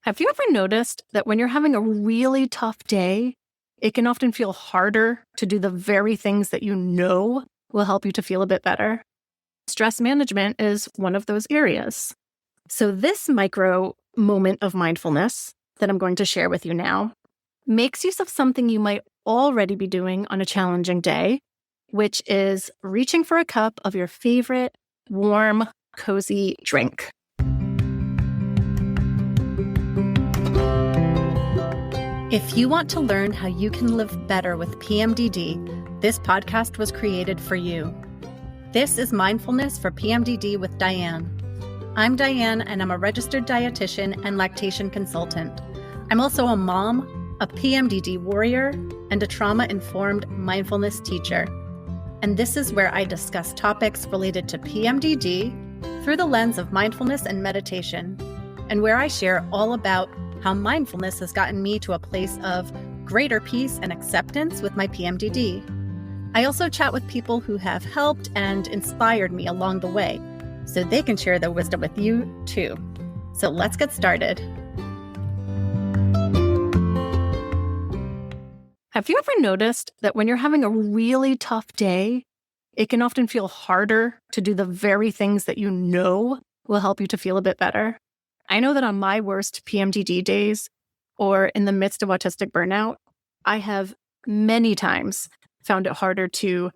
Have you ever noticed that when you're having a really tough day, it can often feel harder to do the very things that you know will help you to feel a bit better? Stress management is one of those areas. So this micro moment of mindfulness that I'm going to share with you now makes use of something you might already be doing on a challenging day, which is reaching for a cup of your favorite warm, cozy drink. If you want to learn how you can live better with PMDD, this podcast was created for you. This is Mindfulness for PMDD with Diane. I'm Diane, and I'm a registered dietitian and lactation consultant. I'm also a mom, a PMDD warrior, and a trauma-informed mindfulness teacher. And this is where I discuss topics related to PMDD through the lens of mindfulness and meditation, and where I share all about how mindfulness has gotten me to a place of greater peace and acceptance with my PMDD. I also chat with people who have helped and inspired me along the way, so they can share their wisdom with you too. So let's get started. Have you ever noticed that when you're having a really tough day, it can often feel harder to do the very things that you know will help you to feel a bit better? I know that on my worst PMDD days, or in the midst of autistic burnout, I have many times found it harder to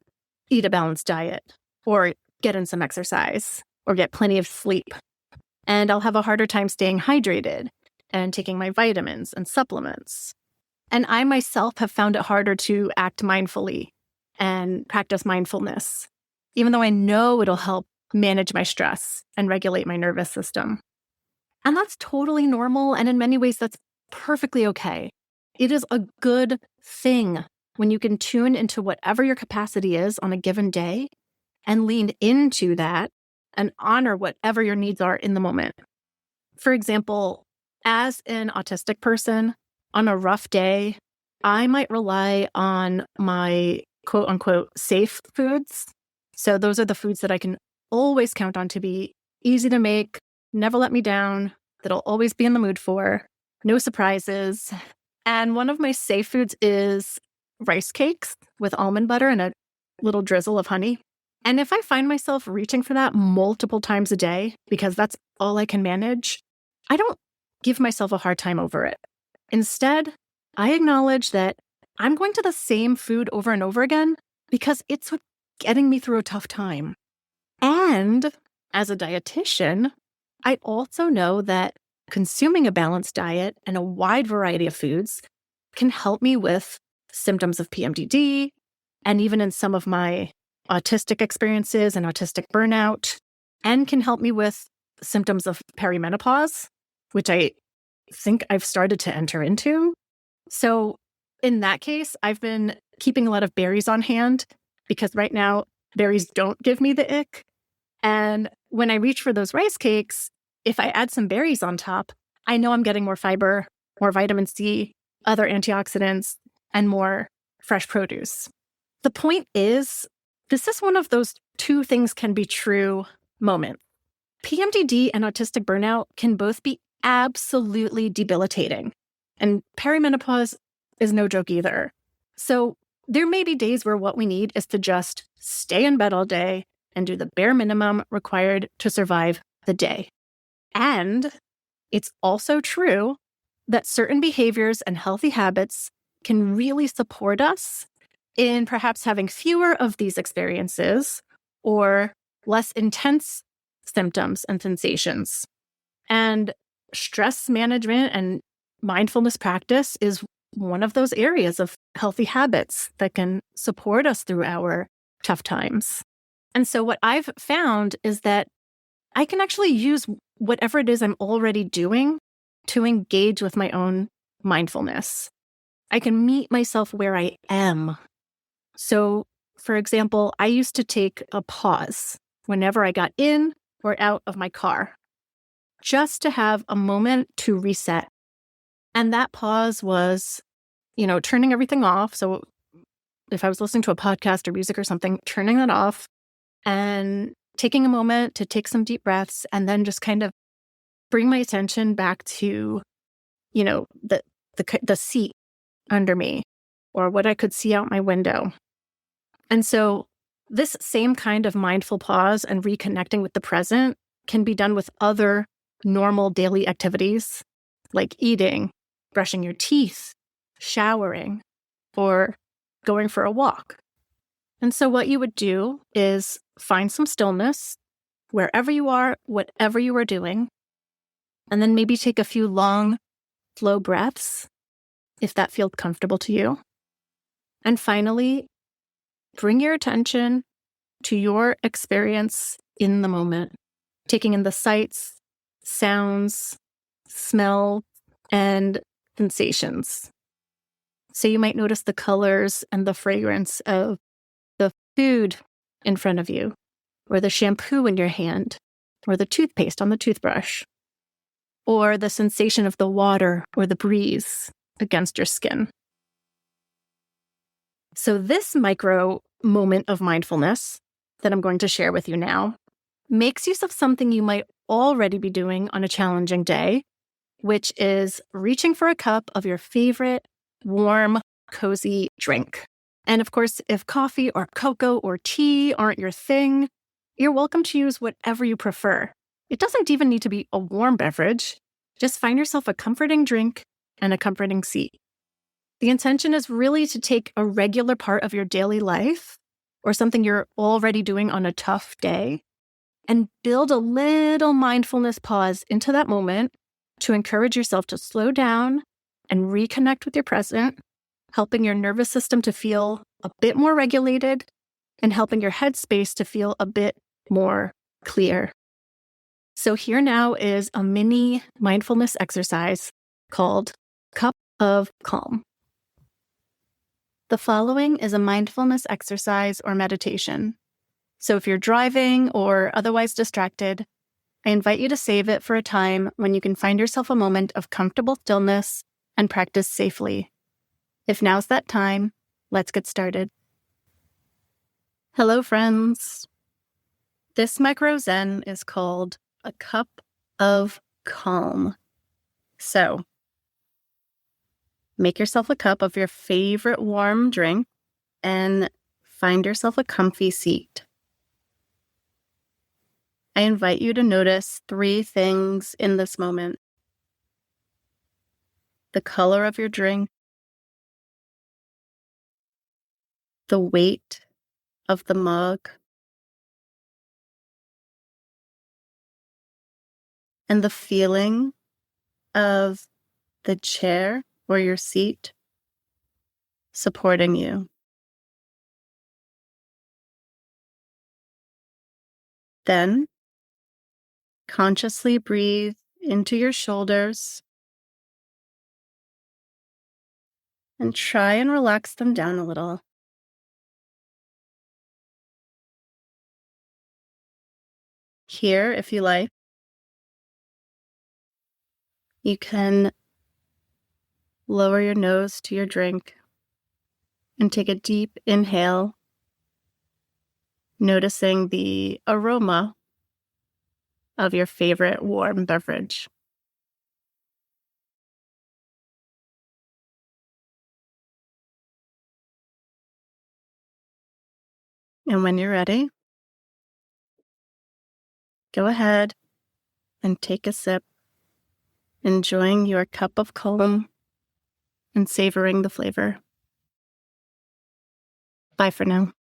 eat a balanced diet, or get in some exercise, or get plenty of sleep. And I'll have a harder time staying hydrated and taking my vitamins and supplements. And I myself have found it harder to act mindfully and practice mindfulness, even though I know it'll help manage my stress and regulate my nervous system. And that's totally normal, and in many ways, that's perfectly okay. It is a good thing when you can tune into whatever your capacity is on a given day and lean into that and honor whatever your needs are in the moment. For example, as an autistic person, on a rough day, I might rely on my quote-unquote safe foods. So those are the foods that I can always count on to be easy to make, never let me down, that I'll always be in the mood for, no surprises. And one of my safe foods is rice cakes with almond butter and a little drizzle of honey. And if I find myself reaching for that multiple times a day, because that's all I can manage, I don't give myself a hard time over it. Instead, I acknowledge that I'm going to the same food over and over again because it's what's getting me through a tough time. And as a dietitian, I also know that consuming a balanced diet and a wide variety of foods can help me with symptoms of PMDD, and even in some of my autistic experiences and autistic burnout, and can help me with symptoms of perimenopause, which I think I've started to enter into. So in that case, I've been keeping a lot of berries on hand because right now berries don't give me the ick. And when I reach for those rice cakes, if I add some berries on top, I know I'm getting more fiber, more vitamin C, other antioxidants, and more fresh produce. The point is, this is one of those two things can be true moments. PMDD and autistic burnout can both be absolutely debilitating. And perimenopause is no joke either. So there may be days where what we need is to just stay in bed all day and do the bare minimum required to survive the day. And it's also true that certain behaviors and healthy habits can really support us in perhaps having fewer of these experiences or less intense symptoms and sensations. And stress management and mindfulness practice is one of those areas of healthy habits that can support us through our tough times. And so what I've found is that I can actually use whatever it is I'm already doing to engage with my own mindfulness. I can meet myself where I am. So, for example, I used to take a pause whenever I got in or out of my car, just to have a moment to reset. And that pause was, turning everything off. So if I was listening to a podcast or music or something, turning that off and taking a moment to take some deep breaths and then just kind of bring my attention back to the seat under me or what I could see out my window. And so this same kind of mindful pause and reconnecting with the present can be done with other normal daily activities like eating, brushing your teeth, showering, or going for a walk. And so what you would do is find some stillness wherever you are, whatever you are doing, and then maybe take a few long, slow breaths if that feels comfortable to you. And finally, bring your attention to your experience in the moment, taking in the sights, sounds, smell, and sensations. So you might notice the colors and the fragrance of the food in front of you, or the shampoo in your hand, or the toothpaste on the toothbrush, or the sensation of the water or the breeze against your skin. So this micro moment of mindfulness that I'm going to share with you now makes use of something you might already be doing on a challenging day, which is reaching for a cup of your favorite warm, cozy drink. And of course, if coffee or cocoa or tea aren't your thing, you're welcome to use whatever you prefer. It doesn't even need to be a warm beverage. Just find yourself a comforting drink and a comforting seat. The intention is really to take a regular part of your daily life or something you're already doing on a tough day and build a little mindfulness pause into that moment to encourage yourself to slow down and reconnect with your present, helping your nervous system to feel a bit more regulated and helping your headspace to feel a bit more clear. So here now is a mini mindfulness exercise called Cup of Calm. The following is a mindfulness exercise or meditation. So if you're driving or otherwise distracted, I invite you to save it for a time when you can find yourself a moment of comfortable stillness and practice safely. If now's that time, let's get started. Hello, friends. This micro zen is called a cup of calm. So, make yourself a cup of your favorite warm drink and find yourself a comfy seat. I invite you to notice 3 things in this moment: the color of your drink, the weight of the mug, and the feeling of the chair or your seat supporting you. Then, consciously breathe into your shoulders and try and relax them down a little. Here, if you like, you can lower your nose to your drink and take a deep inhale, noticing the aroma of your favorite warm beverage. And when you're ready, go ahead and take a sip, enjoying your cup of calm and savoring the flavor. Bye for now.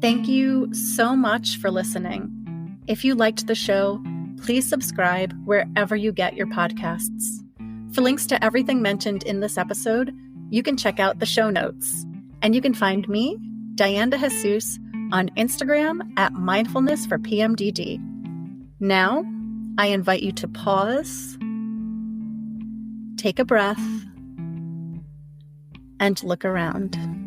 Thank you so much for listening. If you liked the show, please subscribe wherever you get your podcasts. For links to everything mentioned in this episode, you can check out the show notes. And you can find me, Diane de Jesus, on Instagram at Mindfulness for PMDD. Now, I invite you to pause, take a breath, and look around.